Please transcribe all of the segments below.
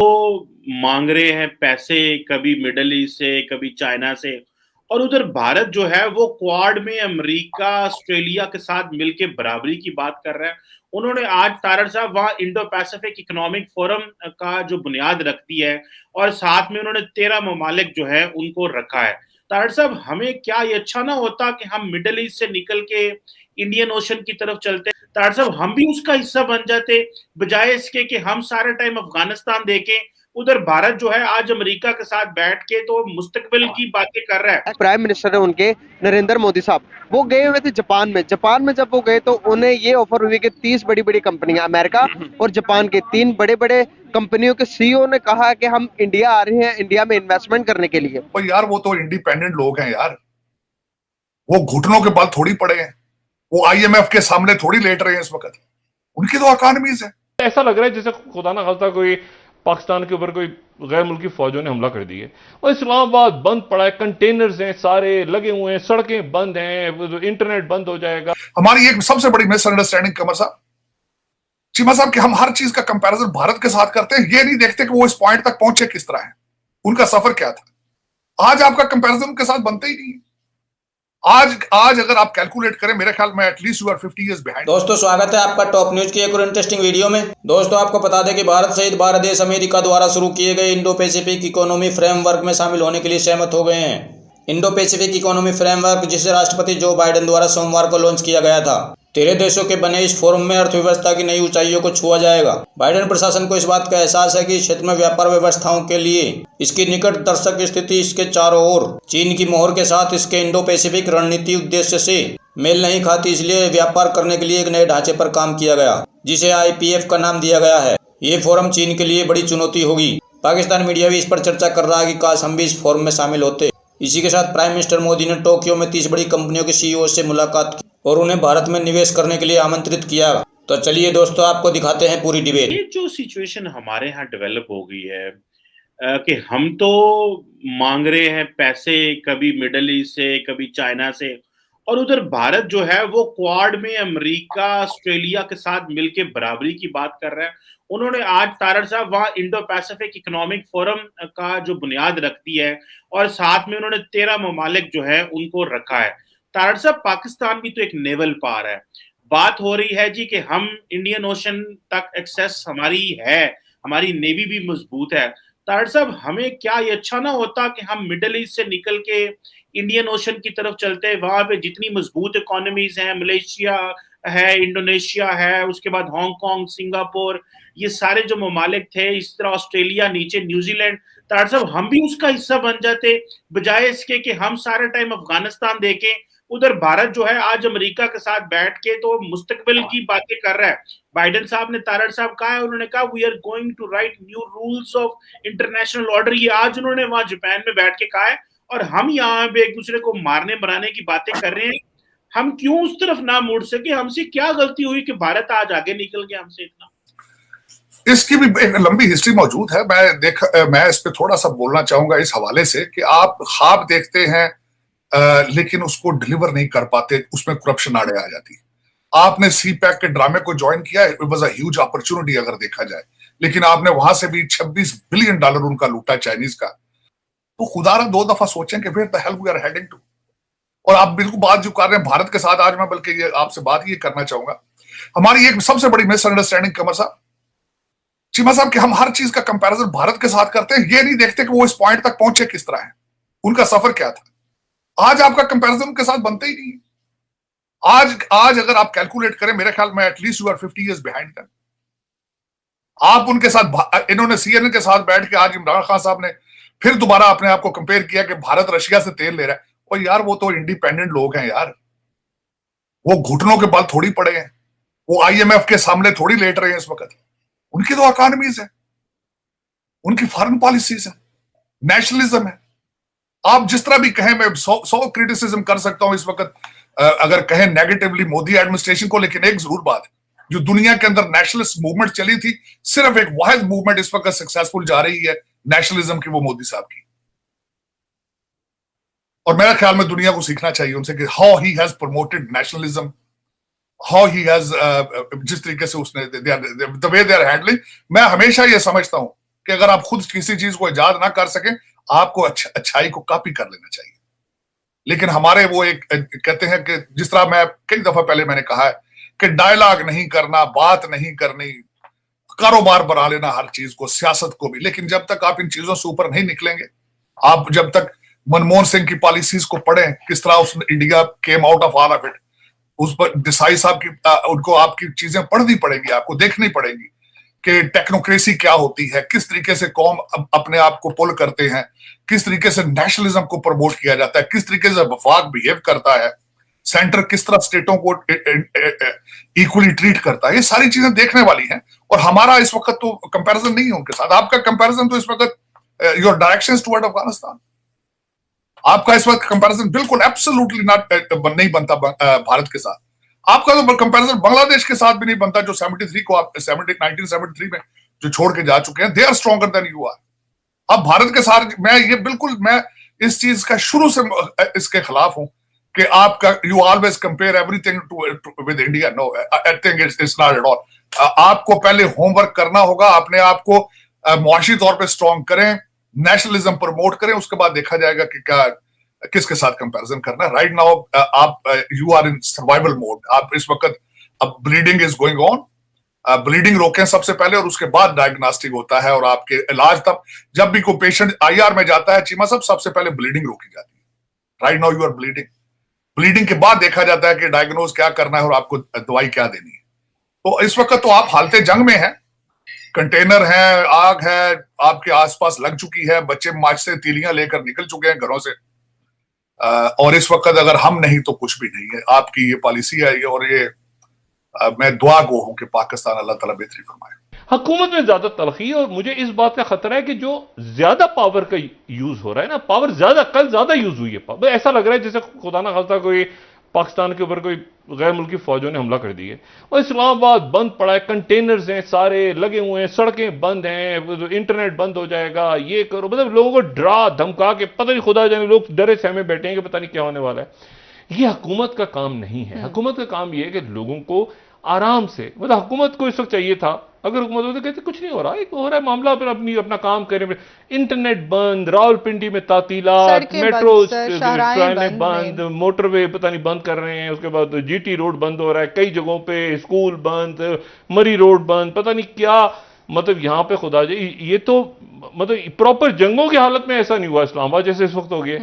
वो मांग रहे हैं पैसे, कभी मिडल ईस्ट से, कभी चाइना से। और उधर भारत जो है वो क्वाड में अमेरिका, ऑस्ट्रेलिया के साथ मिलके बराबरी की बात कर रहा है। उन्होंने आज तारड़ साहब वहां इंडो पैसिफिक इकोनॉमिक फोरम का जो बुनियाद रख दी है और साथ में उन्होंने 13 ममालिक जो है उनको रखा है। तारड़ साहब, हमें क्या ये अच्छा ना होता कि हम मिडल ईस्ट से निकल के इंडियन ओशन की तरफ चलते? तारड़ साहब, हम भी उसका हिस्सा बन जाते, बजाय इसके कि हम सारा टाइम अफगानिस्तान देखें। उधर भारत जो है आज अमेरिका के साथ बैठ के तो मुस्तकबिल की बातें कर रहा है। प्राइम मिनिस्टर है उनके नरेंद्र मोदी साहब, वो गए हुए थे जापान में जब वो गए तो उन्हें ये ऑफर हुई कि 30 बड़ी बड़ी कंपनियां, अमेरिका और जापान के 3 बड़े बड़े कंपनियों के सीईओ ने कहा कि हम इंडिया आ रहे हैं इंडिया में इन्वेस्टमेंट करने के लिए। और यार वो तो इंडिपेंडेंट लोग हैं यार, वो घुटनों के बल थोड़ी पड़े हैं, वो आईएमएफ के सामने थोड़ी लेट रहे हैं इस वक्त। उनकी तो इकोनॉमीज है। ऐसा लग रहा है जैसे खुदा ना खास्ता कोई पाकिस्तान के ऊपर कोई गैर मुल्की फौजों ने हमला कर दिया है और इस्लामाबाद बंद पड़ा है, कंटेनर्स हैं सारे लगे हुए हैं, सड़कें बंद हैं, इंटरनेट बंद हो जाएगा। हमारी एक सबसे बड़ी मिसअंडरस्टैंडिंग चीमा साहब कि हम हर चीज का कंपैरिजन भारत के साथ करते हैं, ये नहीं देखते कि वो इस पॉइंट तक पहुंचे किस तरह है, उनका सफर क्या था। आज आपका कंपैरिजन उनके साथ बनता ही नहीं है। आज अगर आप कैलकुलेट करें, मेरे ख्याल में at least you are 50 years behind. दोस्तों, स्वागत है आपका टॉप न्यूज की एक और इंटरेस्टिंग वीडियो में। दोस्तों, आपको बता दें कि भारत सहित 12 देश अमेरिका द्वारा शुरू किए गए इंडो पैसिफिक इकोनॉमी फ्रेमवर्क में शामिल होने के लिए सहमत हो गए हैं। इंडो पैसिफिक इकोनॉमी फ्रेमवर्क, जिसे राष्ट्रपति जो बाइडेन द्वारा सोमवार को लॉन्च किया गया था, 13 देशों के बने इस फोरम में अर्थव्यवस्था की नई ऊंचाइयों को छुआ जाएगा। बाइडेन प्रशासन को इस बात का एहसास है कि इस क्षेत्र में व्यापार व्यवस्थाओं के लिए इसकी निकट दर्शक स्थिति इसके चारों ओर चीन की मोहर के साथ इसके इंडो पैसिफिक रणनीति उद्देश्य से मेल नहीं खाती, इसलिए व्यापार करने के लिए एक नए ढांचे पर काम किया गया, जिसे IPF का नाम दिया गया है। ये फोरम चीन के लिए बड़ी चुनौती होगी। पाकिस्तान मीडिया भी इस पर चर्चा कर रहा है कि काश हम भी इस फोरम में शामिल होते। इसी के साथ प्राइम मिनिस्टर मोदी ने टोक्यो में 30 बड़ी कंपनियों के CEO से मुलाकात की और उन्हें भारत में निवेश करने के लिए आमंत्रित किया। तो चलिए दोस्तों, आपको दिखाते हैं पूरी डिबेट। ये जो सिचुएशन हमारे यहाँ डेवलप हो गई है कि हम तो मांग रहे हैं पैसे, कभी मिडल ईस्ट से, कभी चाइना से। और उधर भारत जो है वो क्वाड में अमेरिका, ऑस्ट्रेलिया के साथ मिलके बराबरी की बात कर रहा है। उन्होंने आज तारड़ साहब वहां इंडो पैसिफिक इकोनॉमिक फोरम का जो बुनियाद रख दी है और साथ में उन्होंने 13 ममालिक जो है उनको रखा है। तारड़ साहब, पाकिस्तान भी तो एक नेवल पार है। बात हो रही है जी कि हम इंडियन ओशन तक एक्सेस हमारी है, हमारी नेवी भी मजबूत है। तारड़ साहब, हमें क्या ये अच्छा ना होता कि हम मिडल ईस्ट से निकल के इंडियन ओशन की तरफ चलते? वहां पे जितनी मजबूत इकोनॉमीज हैं, मलेशिया है, इंडोनेशिया है, उसके बाद हांगकांग, सिंगापुर, ये सारे जो ममालिक थे, इस तरह ऑस्ट्रेलिया, नीचे न्यूजीलैंड। तारड़ साहब, हम भी उसका हिस्सा बन जाते, बजाय इसके कि हम सारा टाइम अफगानिस्तान देखें। उधर भारत जो है आज अमेरिका के साथ बैठ के तो मुस्तकबिल की बातें कर रहा है। बाइडेन साहब ने, तारड़ साहब कहा है, उन्होंने कहा we are going to write new rules of international order. ये आज उन्होंने वहां जापान में बैठ के कहा है और हम यहाँ पे एक दूसरे को मारने बनाने की बातें कर रहे हैं। हम क्यों उस तरफ ना मुड़ सके? हमसे क्या गलती हुई कि भारत आज आगे निकल गया हमसे इतना? इसकी भी एक लंबी हिस्ट्री मौजूद है। मैं इस पे थोड़ा सा बोलना चाहूंगा इस हवाले से कि आप ख्वाब देखते हैं लेकिन उसको डिलीवर नहीं कर पाते, उसमें करप्शन आड़े आ जाती है। आपने CPEC के ड्रामे को ज्वाइन किया, it was a huge opportunity अगर देखा जाए, लेकिन आपने वहां से भी $26 बिलियन उनका लूटा चाइनीज का। तो खुदारा 2 दफा सोचें कि where the hell we are heading to. और आप बिल्कुल बात जो कर रहे हैं भारत के साथ, आज मैं बल्कि ये आपसे बात ये करना चाहूंगा, हमारी एक सबसे बड़ी मिसअंडरस्टैंडिंग चीमा साहब कि हम हर चीज का कंपैरिजन भारत के साथ करते हैं, ये नहीं देखते कि वो इस पॉइंट तक पहुंचे किस तरह है, उनका सफर क्या था। आज आपका कंपैरिजन उनके साथ बनता ही नहीं है। आज अगर आप कैलकुलेट करें, मेरे ख्याल में at least you are 50 years behind them. आप उनके साथ, इन्होंने CNN के साथ बैठ के आज इमरान खान साहब ने फिर दोबारा अपने आप को कंपेयर किया कि भारत रशिया से तेल ले रहा है। और यार वो तो इंडिपेंडेंट लोग हैं यार, वो घुटनों के बल थोड़ी पड़े हैं, वो IMF के सामने थोड़ी लेट रहे हैं इस वक्त। उनकी तो इकोनॉमीज है, उनकी फॉरेन पॉलिसीज है, नेशनलिज्म है। आप जिस तरह भी कहें, मैं 100 क्रिटिसिज्म कर सकता हूं इस वक्त अगर कहें नेगेटिवली मोदी एडमिनिस्ट्रेशन को, लेकिन एक जरूर बात, जो दुनिया के अंदर नेशनलिस्ट मूवमेंट चली थी, सिर्फ एक वाहिद मूवमेंट इस वक्त सक्सेसफुल जा रही है नेशनलिज्म की, वो मोदी साहब की। और मेरा ख्याल में दुनिया को सीखना चाहिए उनसे कि how he has promoted nationalism, how he has जिस तरीके से उसने the way they are handling. मैं हमेशा ये समझता हूं कि अगर आप खुद किसी चीज को इजाद ना कर सकें, आपको अच्छाई को कॉपी कर लेना चाहिए। लेकिन हमारे वो एक कहते हैं कि जिस तरह मैं कई दफा पहले मैंने कहा है कि डायलॉग नहीं करना, बात नहीं करनी, कारोबार बना लेना हर चीज को, सियासत को भी। लेकिन जब तक आप इन चीजों से ऊपर नहीं निकलेंगे, आप जब तक मनमोहन सिंह की पॉलिसीज को पढ़ें, किस तरह उसने India came out of all of it, उस पर देसाई साहब की उनको आपकी चीजें पढ़नी पड़ेंगी, आपको देखनी पड़ेंगी कि टेक्नोक्रेसी क्या होती है, किस तरीके से कौम अपने आप को पुल करते हैं, किस तरीके से नेशनलिज्म को प्रमोट किया जाता है, किस तरीके से वफाक बिहेव करता है, सेंटर किस तरह स्टेटों को इक्वली ट्रीट करता है। ये सारी चीजें देखने वाली हैं। और हमारा इस वक्त तो कंपैरिजन नहीं है उनके साथ। आपका कंपैरिजन तो इस वक्त योर डायरेक्शंस टुवर्ड अफगानिस्तान, आपका इस वक्त कंपैरिजन बिल्कुल एब्सोल्युटली नहीं बनता भारत के साथ। आपका तो कंपैरिजन बांग्लादेश के साथ भी नहीं बनता, जो 1973 में जो छोड़ के जा चुके हैं। They are stronger than you are. अब भारत के साथ मैं इस चीज का शुरू से इसके खिलाफ हूं कि आपका you always compare everything with India. No, I think it's not at all. आपको पहले होमवर्क करना होगा, अपने आप को मुआशी तौर पे स्ट्रॉन्ग करें, नेशनलिज्म प्रमोट करें, उसके बाद देखा जाएगा कि क्या किसके साथ कंपैरिजन करना है। राइट नाउ आप you are in survival mode. आप इस वक्त अब bleeding is going on, bleeding रोकें सबसे पहले और उसके बाद डायग्नोस्टिक होता है और आपके इलाज। तब जब भी कोई पेशेंट IR में जाता है चीमा साहब, सबसे पहले ब्लीडिंग रोकी जाती है। Right now you are bleeding के बाद देखा जाता है कि डायग्नोज क्या करना है और आपको दवाई क्या देनी है। तो इस वक्त तो आप हालते जंग में हैं, कंटेनर है, आग है आपके आसपास लग चुकी है, बच्चे माच से तीलियां लेकर निकल चुके हैं घरों से। और इस वक्त अगर हम नहीं तो कुछ भी नहीं है। आपकी ये पॉलिसी है और ये मैं दुआ गो हूं कि पाकिस्तान अल्लाह ताला बेहतरी फरमाए। हुकूमत में ज्यादा तलखी और मुझे इस बात का खतरा है कि जो ज्यादा पावर का यूज हो रहा है ना, पावर ज्यादा यूज हुई है। ऐसा लग रहा है जैसे खुदा ना खास्ता कोई पाकिस्तान के ऊपर कोई गैर मुल्की फौजों ने हमला कर दिया है और इस्लामाबाद बंद पड़ा है, कंटेनर्स हैं सारे लगे हुए हैं, सड़कें बंद हैं, इंटरनेट बंद हो जाएगा, ये करो। मतलब लोगों को डरा धमका के, पता नहीं खुदा जाने लोग डरे सहमे बैठे हैं कि पता नहीं क्या होने वाला है। ये हुकूमत का काम नहीं है। हुकूमत का काम यह है कि लोगों को आराम से, मतलब हुकूमत को इस वक्त चाहिए था, अगर हुकूमत होती कहते कुछ नहीं हो रहा, एक हो रहा है मामला, फिर अपना काम करें। इंटरनेट बंद, रावलपिंडी में तातीलात, मेट्रो ट्रेनें बंद, मोटरवे पता नहीं बंद कर रहे हैं, उसके बाद GT रोड बंद हो रहा है, कई जगहों पे स्कूल बंद, मरी रोड बंद, पता नहीं क्या। मतलब यहाँ पे खुदा जी, ये तो मतलब प्रॉपर जंगों की हालत में ऐसा नहीं हुआ इस्लामाबाद जैसे इस वक्त हो गया।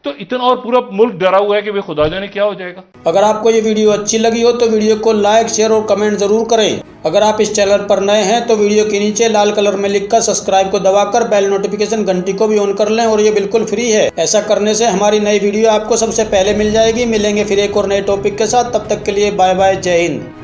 तो इतना और पूरा मुल्क डरा हुआ है कि भाई खुदा जाने क्या हो जाएगा। अगर आपको ये वीडियो अच्छी लगी हो तो वीडियो को लाइक, शेयर और कमेंट जरूर करें। अगर आप इस चैनल पर नए हैं तो वीडियो के नीचे लाल कलर में लिखकर सब्सक्राइब को दबाकर बेल नोटिफिकेशन घंटी को भी ऑन कर लें और ये बिल्कुल फ्री है। ऐसा करने से हमारी नई वीडियो आपको सबसे पहले मिल जाएगी। मिलेंगे फिर एक और नए टॉपिक के साथ, तब तक के लिए बाय बाय, जय हिंद।